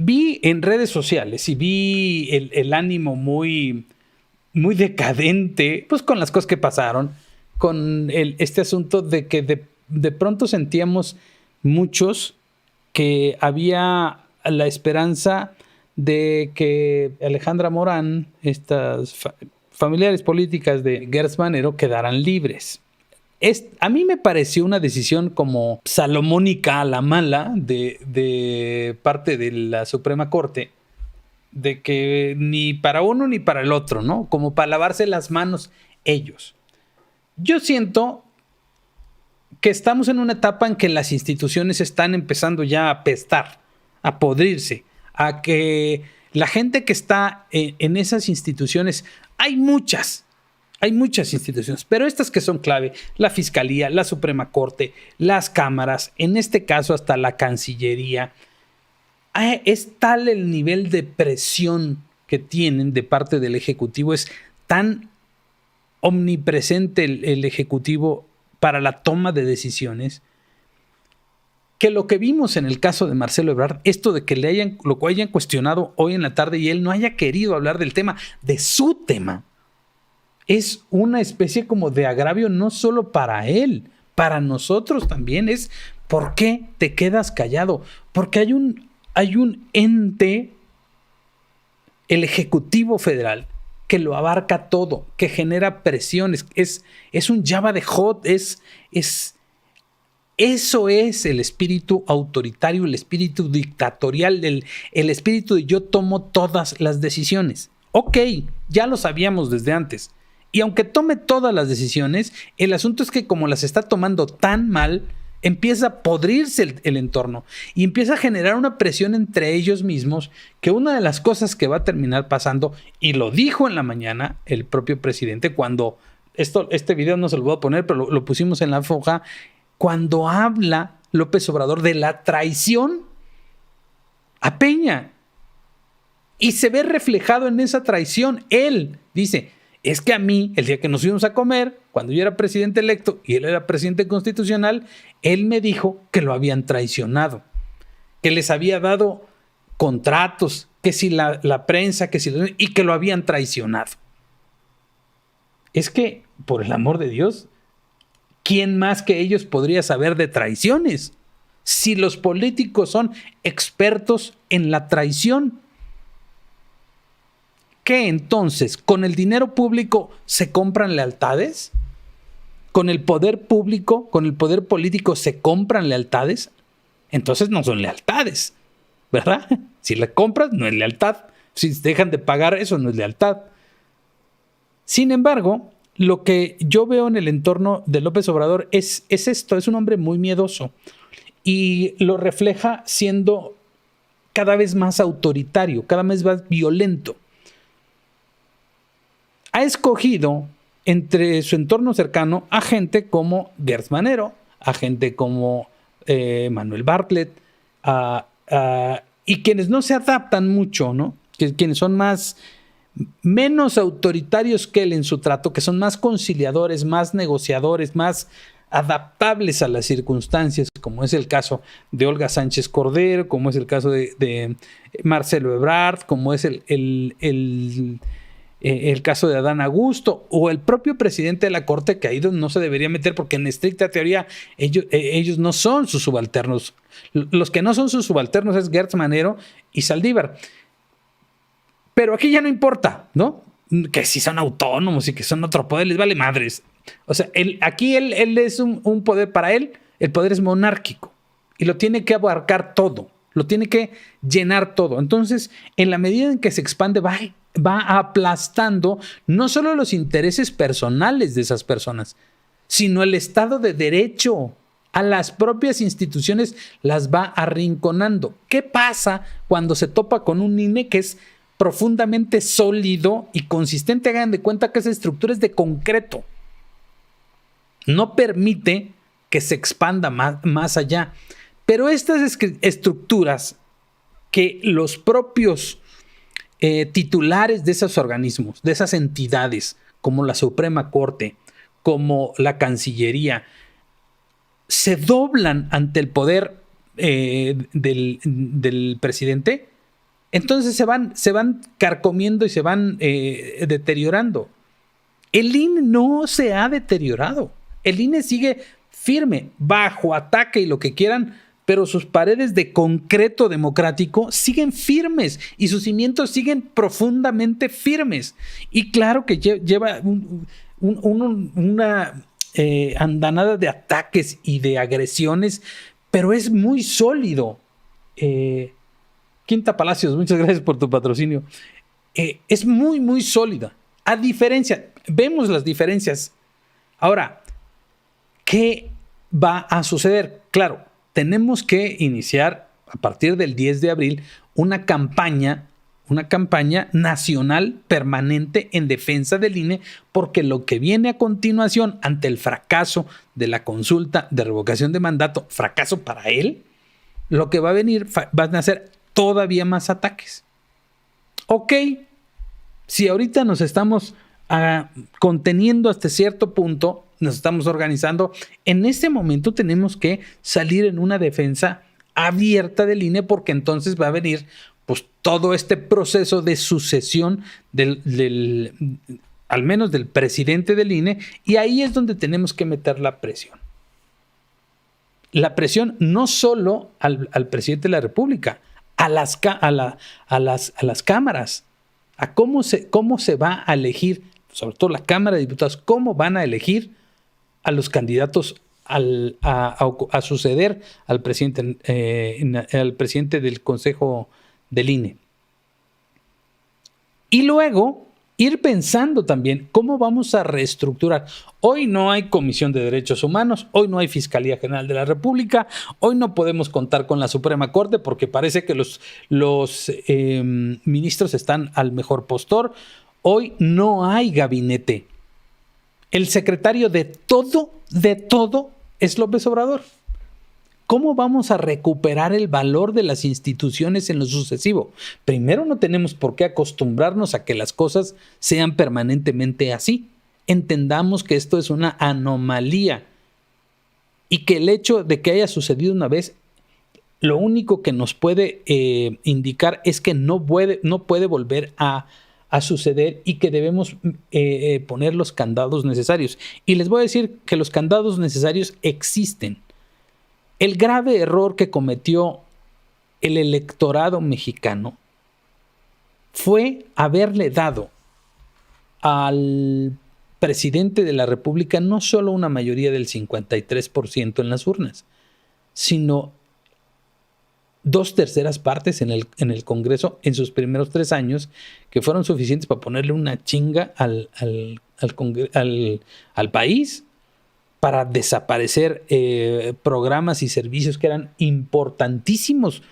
vi en redes sociales y vi el ánimo muy, muy decadente, pues con las cosas que pasaron, con este asunto de que de pronto sentíamos muchos que había la esperanza de que Alejandra Morán, estas familiares políticas de Gertz Manero, quedaran libres. A mí me pareció una decisión como salomónica a la mala de parte de la Suprema Corte, de que ni para uno ni para el otro, ¿no? Como para lavarse las manos ellos. Yo siento que estamos en una etapa en que las instituciones están empezando ya a apestar, a podrirse, a que la gente que está en esas instituciones, hay muchas instituciones, pero estas que son clave, la Fiscalía, la Suprema Corte, las cámaras, en este caso hasta la Cancillería, es tal el nivel de presión que tienen de parte del Ejecutivo, es tan omnipresente el Ejecutivo para la toma de decisiones, que lo que vimos en el caso de Marcelo Ebrard, esto de que lo hayan cuestionado hoy en la tarde y él no haya querido hablar del tema, de su tema, es una especie como de agravio no solo para él, para nosotros también. Es ¿por qué te quedas callado? Porque hay un ente, el Ejecutivo Federal, que lo abarca todo, que genera presiones, es un Java de Hot, eso es el espíritu autoritario, el espíritu dictatorial, el espíritu de yo tomo todas las decisiones. Ok, ya lo sabíamos desde antes. Y aunque tome todas las decisiones, el asunto es que como las está tomando tan mal, empieza a podrirse el entorno y empieza a generar una presión entre ellos mismos, que una de las cosas que va a terminar pasando, y lo dijo en la mañana el propio presidente cuando, este video no se lo voy a poner, pero lo pusimos en la foja, cuando habla López Obrador de la traición a Peña. Y se ve reflejado en esa traición. Él dice, es que a mí, el día que nos fuimos a comer, cuando yo era presidente electo y él era presidente constitucional, él me dijo que lo habían traicionado, que les había dado contratos, que si la prensa, y que lo habían traicionado. Es que, por el amor de Dios, ¿quién más que ellos podría saber de traiciones? Si los políticos son expertos en la traición, ¿qué entonces? ¿Con el dinero público se compran lealtades? ¿Con el poder público, con el poder político se compran lealtades? Entonces no son lealtades, ¿verdad? Si la compras, no es lealtad. Si dejan de pagar, eso no es lealtad. Sin embargo, lo que yo veo en el entorno de López Obrador es esto, es un hombre muy miedoso y lo refleja siendo cada vez más autoritario, cada vez más violento. Ha escogido entre su entorno cercano a gente como Gertz Manero, a gente como Manuel Bartlett, y quienes no se adaptan mucho, ¿no? Quienes son menos autoritarios que él en su trato, que son más conciliadores, más negociadores, más adaptables a las circunstancias, como es el caso de Olga Sánchez Cordero, como es el caso de Marcelo Ebrard, como es el caso de Adán Augusto o el propio presidente de la Corte, que ahí no se debería meter porque en estricta teoría ellos no son sus subalternos. Los que no son sus subalternos es Gertz Manero y Saldívar. Pero aquí ya no importa, ¿no? Que si son autónomos y que son otro poder, les vale madres. O sea, aquí él es un poder, para él, el poder es monárquico y lo tiene que abarcar todo, lo tiene que llenar todo. Entonces, en la medida en que se expande, va aplastando no solo los intereses personales de esas personas, sino el Estado de Derecho. A las propias instituciones las va arrinconando. ¿Qué pasa cuando se topa con un INE que es profundamente sólido y consistente? Hagan de cuenta que esa estructura es de concreto. No permite que se expanda más allá. Pero estas estructuras que los propios titulares de esos organismos, de esas entidades, como la Suprema Corte, como la Cancillería, se doblan ante el poder del presidente, Entonces se van carcomiendo y se van deteriorando. El INE no se ha deteriorado. El INE sigue firme, bajo ataque y lo que quieran, pero sus paredes de concreto democrático siguen firmes y sus cimientos siguen profundamente firmes. Y claro que lleva una andanada de ataques y de agresiones, pero es muy sólido. Quinta Palacios, muchas gracias por tu patrocinio. Es muy, muy sólida. A diferencia, vemos las diferencias. Ahora, ¿qué va a suceder? Claro, tenemos que iniciar a partir del 10 de abril una campaña nacional permanente en defensa del INE, porque lo que viene a continuación ante el fracaso de la consulta de revocación de mandato, fracaso para él, lo que va a venir van a ser todavía más ataques. Ok, si ahorita nos estamos conteniendo hasta cierto punto, nos estamos organizando, en ese momento tenemos que salir en una defensa abierta del INE, porque entonces va a venir pues todo este proceso de sucesión al menos del presidente del INE, y ahí es donde tenemos que meter la presión. La presión no solo al presidente de la República, a las cámaras, a cómo se va a elegir, sobre todo la Cámara de Diputados, cómo van a elegir a los candidatos a suceder al presidente del Consejo del INE. Y luego ir pensando también cómo vamos a reestructurar. Hoy no hay Comisión de Derechos Humanos, hoy no hay Fiscalía General de la República, hoy no podemos contar con la Suprema Corte porque parece que los ministros están al mejor postor. Hoy no hay gabinete. El secretario de todo es López Obrador. ¿Cómo vamos a recuperar el valor de las instituciones en lo sucesivo? Primero, no tenemos por qué acostumbrarnos a que las cosas sean permanentemente así. Entendamos que esto es una anomalía y que el hecho de que haya sucedido una vez, lo único que nos puede indicar es que no puede volver a suceder y que debemos poner los candados necesarios. Y les voy a decir que los candados necesarios existen. El grave error que cometió el electorado mexicano fue haberle dado al presidente de la República no solo una mayoría del 53% en las urnas, sino 2/3 partes en el Congreso en sus primeros 3 años, que fueron suficientes para ponerle una chinga al país, para desaparecer programas y servicios que eran importantísimos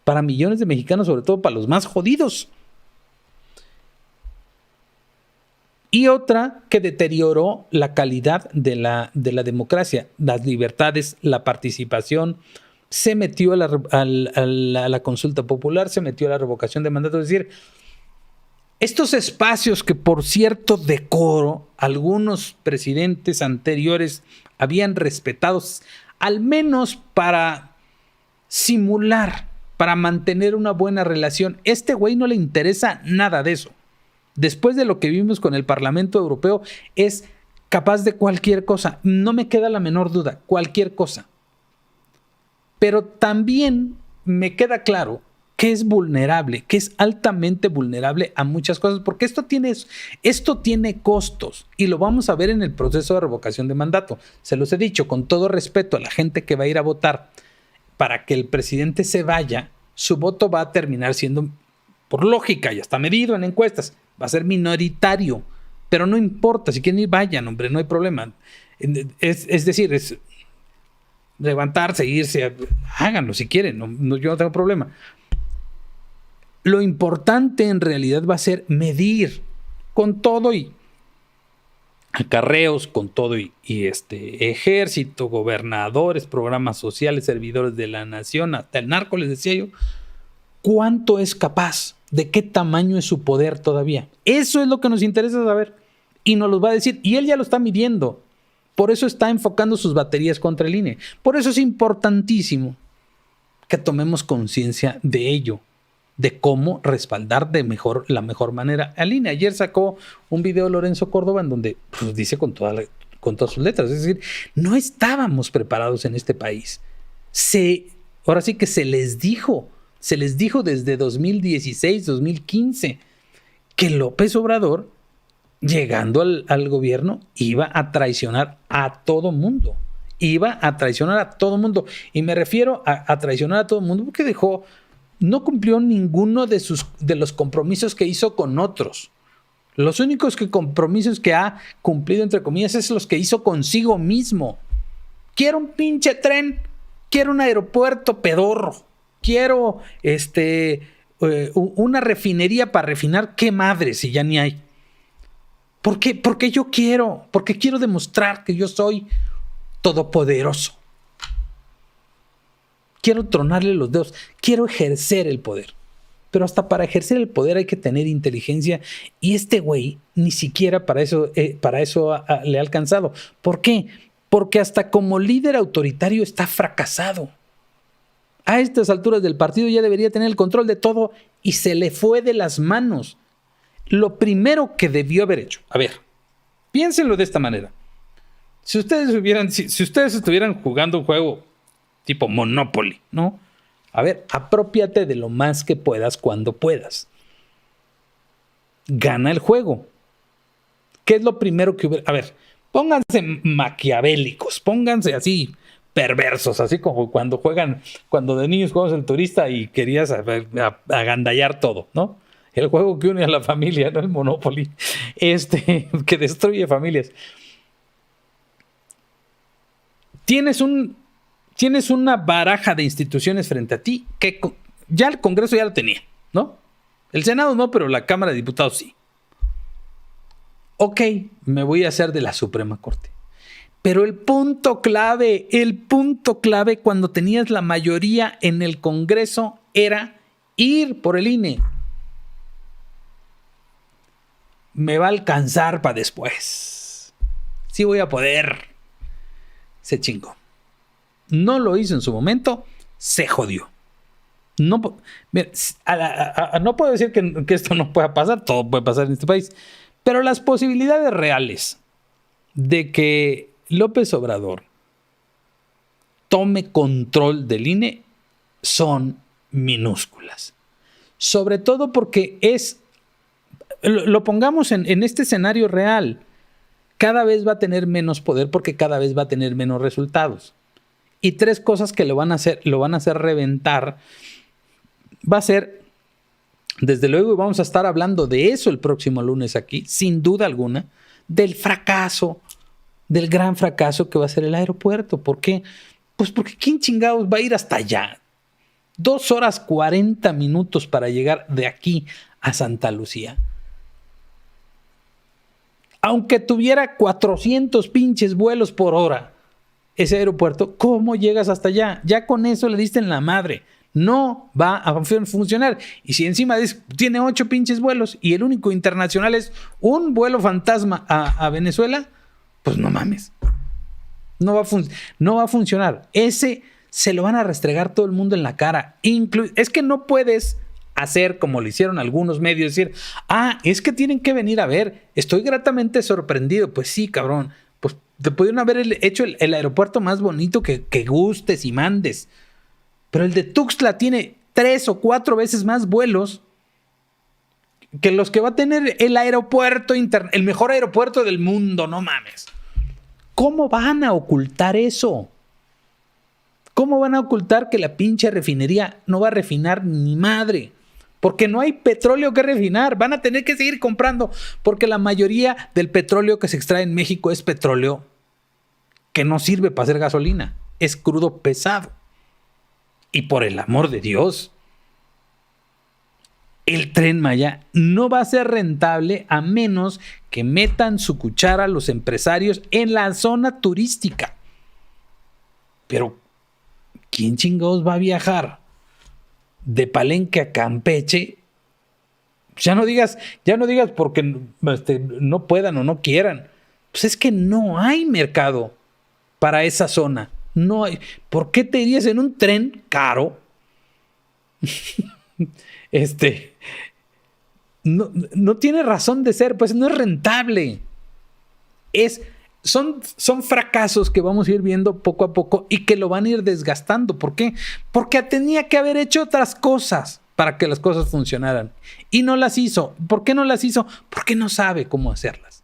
para millones de mexicanos, sobre todo para los más jodidos. Y otra que deterioró la calidad de la democracia, las libertades, la participación. Se metió a la consulta popular, se metió a la revocación de mandato. Es decir, estos espacios que por cierto decoro algunos presidentes anteriores habían respetado, al menos para simular, para mantener una buena relación, este güey no le interesa nada de eso. Después de lo que vimos con el Parlamento Europeo, es capaz de cualquier cosa. No me queda la menor duda, cualquier cosa. Pero también me queda claro que es vulnerable, que es altamente vulnerable a muchas cosas, porque esto tiene costos y lo vamos a ver en el proceso de revocación de mandato. Se los he dicho con todo respeto a la gente que va a ir a votar para que el presidente se vaya, su voto va a terminar siendo, por lógica, ya está medido en encuestas, va a ser minoritario, pero no importa, si quieren ir, vayan, hombre, no hay problema. Es decir, es levantarse, irse, háganlo si quieren, yo no tengo problema. Lo importante en realidad va a ser medir con todo y acarreos, con todo y ejército, gobernadores, programas sociales, servidores de la nación, hasta el narco, les decía yo, cuánto es capaz, de qué tamaño es su poder todavía. Eso es lo que nos interesa saber y nos lo va a decir, y él ya lo está midiendo. Por eso está enfocando sus baterías contra el INE. Por eso es importantísimo que tomemos conciencia de ello. de cómo respaldar la mejor manera al INE. Ayer sacó un video Lorenzo Córdoba en donde pues, dice con todas sus letras, es decir, no estábamos preparados en este país. Ahora sí que se les dijo desde 2016, 2015, que López Obrador, llegando al gobierno, iba a traicionar a todo mundo. Iba a traicionar a todo mundo. Y me refiero a traicionar a todo mundo porque no cumplió ninguno de los compromisos que hizo con otros. Los únicos compromisos que ha cumplido, entre comillas, es los que hizo consigo mismo. Quiero un pinche tren, quiero un aeropuerto pedorro, quiero una refinería para refinar. ¿Qué madre si ya ni hay? Porque quiero demostrar que yo soy todopoderoso. Quiero tronarle los dedos, quiero ejercer el poder. Pero hasta para ejercer el poder hay que tener inteligencia y este güey ni siquiera para eso le ha alcanzado. ¿Por qué? Porque hasta como líder autoritario está fracasado. A estas alturas del partido ya debería tener el control de todo y se le fue de las manos. Lo primero que debió haber hecho, a ver, piénsenlo de esta manera. Si ustedes estuvieran jugando un juego tipo Monopoly, ¿no? A ver, apropiate de lo más que puedas cuando puedas. Gana el juego. ¿Qué es lo primero que hubiera? A ver, pónganse maquiavélicos, pónganse así perversos, así como cuando de niños jugamos el turista y querías agandallar todo, ¿no? El juego que une a la familia, no el Monopoly, que destruye familias. Tienes una baraja de instituciones frente a ti que ya el Congreso ya lo tenía, ¿no? El Senado no, pero la Cámara de Diputados sí. Ok, me voy a hacer de la Suprema Corte. Pero el punto clave cuando tenías la mayoría en el Congreso era ir por el INE. Me va a alcanzar para después. Sí voy a poder. Se chingó. No lo hizo en su momento, se jodió. No puedo decir que esto no pueda pasar, todo puede pasar en este país, pero las posibilidades reales de que López Obrador tome control del INE son minúsculas. Sobre todo porque lo pongamos en este escenario real, cada vez va a tener menos poder porque cada vez va a tener menos resultados. Y tres cosas que lo van a hacer reventar. Va a ser, desde luego, y vamos a estar hablando de eso el próximo lunes aquí, sin duda alguna, del gran fracaso que va a ser el aeropuerto. ¿Por qué? Pues porque ¿quién chingados va a ir hasta allá? 2 horas 40 minutos para llegar de aquí a Santa Lucía. Aunque tuviera 400 pinches vuelos por hora, ese aeropuerto, ¿cómo llegas hasta allá? Ya con eso le diste en la madre. No va a funcionar. Y si encima tiene 8 pinches vuelos y el único internacional es un vuelo fantasma a Venezuela, pues no mames. No va a funcionar. Ese se lo van a restregar todo el mundo en la cara. Es que no puedes hacer como lo hicieron algunos medios, decir, es que tienen que venir a ver. Estoy gratamente sorprendido. Pues sí, cabrón. Pues te pudieron haber hecho el aeropuerto más bonito que gustes y mandes. Pero el de Tuxtla tiene 3 o 4 veces más vuelos que los que va a tener el aeropuerto el mejor aeropuerto del mundo, no mames. ¿Cómo van a ocultar eso? ¿Cómo van a ocultar que la pinche refinería no va a refinar ni madre? Porque no hay petróleo que refinar. Van a tener que seguir comprando porque la mayoría del petróleo que se extrae en México es petróleo que no sirve para hacer gasolina. Es crudo pesado. Y por el amor de Dios, el Tren Maya no va a ser rentable a menos que metan su cuchara los empresarios en la zona turística. Pero ¿quién chingados va a viajar de Palenque a Campeche? Ya no digas porque no puedan o no quieran. Pues es que no hay mercado para esa zona. No hay. ¿Por qué te irías en un tren caro? no tiene razón de ser, pues no es rentable. Son fracasos que vamos a ir viendo poco a poco y que lo van a ir desgastando. ¿Por qué? Porque tenía que haber hecho otras cosas para que las cosas funcionaran y no las hizo. ¿Por qué no las hizo? Porque no sabe cómo hacerlas.